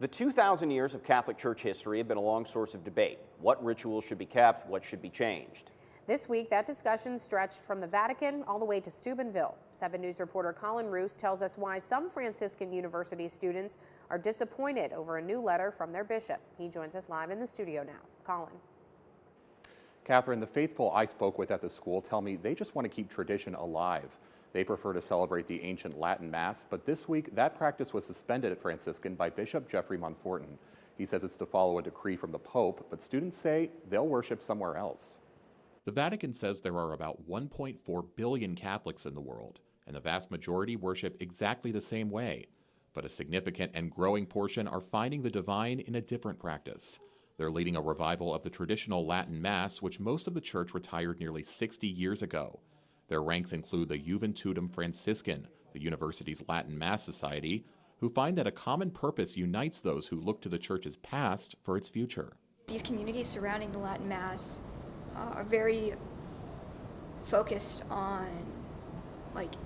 The 2,000 years of Catholic Church history have been a long source of debate. What rituals should be kept? What should be changed? This week, that discussion stretched from the Vatican all the way to Steubenville. 7 News reporter Colin Roos tells us why some Franciscan University students are disappointed over a new letter from their bishop. He joins us live in the studio now. Colin. Catherine, the faithful I spoke with at the school tell me they just want to keep tradition alive. They prefer to celebrate the ancient Latin Mass, but this week that practice was suspended at Franciscan by Bishop Jeffrey Monforton. He says it's to follow a decree from the Pope, but students say they'll worship somewhere else. The Vatican says there are about 1.4 billion Catholics in the world, and the vast majority worship exactly the same way. But a significant and growing portion are finding the divine in a different practice. They're leading a revival of the traditional Latin Mass, which most of the church retired nearly 60 years ago. Their ranks include the Juventutem Franciscan, the university's Latin Mass society, who find that a common purpose unites those who look to the church's past for its future. These communities surrounding the Latin Mass are very focused on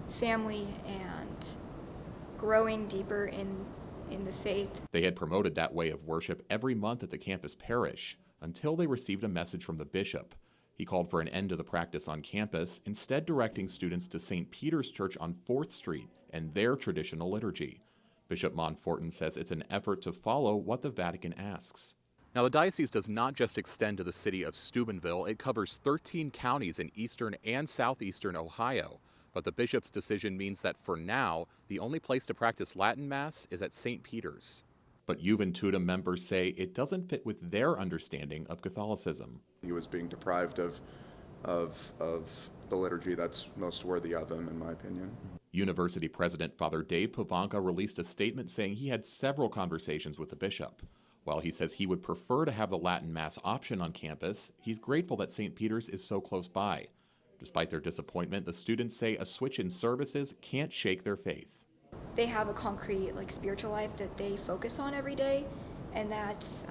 family and growing deeper in the faith. They had promoted that way of worship every month at the campus parish until they received a message from the bishop. He called for an end to the practice on campus, instead directing students to St. Peter's Church on 4th Street and their traditional liturgy. Bishop Monforton says it's an effort to follow what the Vatican asks. Now, the diocese does not just extend to the city of Steubenville. It covers 13 counties in eastern and southeastern Ohio. But the bishop's decision means that for now, the only place to practice Latin Mass is at St. Peter's. But Juventutem members say it doesn't fit with their understanding of Catholicism. He was being deprived of the liturgy that's most worthy of him, in my opinion. University President Father Dave Povanka released a statement saying he had several conversations with the bishop. While he says he would prefer to have the Latin Mass option on campus, he's grateful that St. Peter's is so close by. Despite their disappointment, the students say a switch in services can't shake their faith. They have a concrete spiritual life that they focus on every day, and that's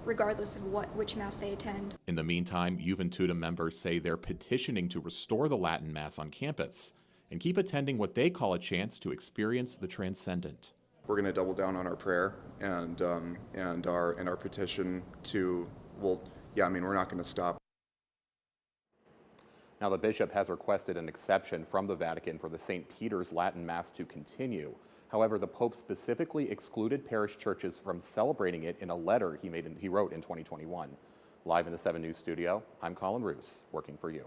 regardless of which Mass they attend. In the meantime, Juventutem members say they're petitioning to restore the Latin Mass on campus and keep attending what they call a chance to experience the transcendent. We're going to double down on our prayer and our petition to, we're not going to stop. Now, the bishop has requested an exception from the Vatican for the St. Peter's Latin Mass to continue. However, the Pope specifically excluded parish churches from celebrating it in a letter he wrote in 2021. Live in the 7 News studio, I'm Colin Roos, working for you.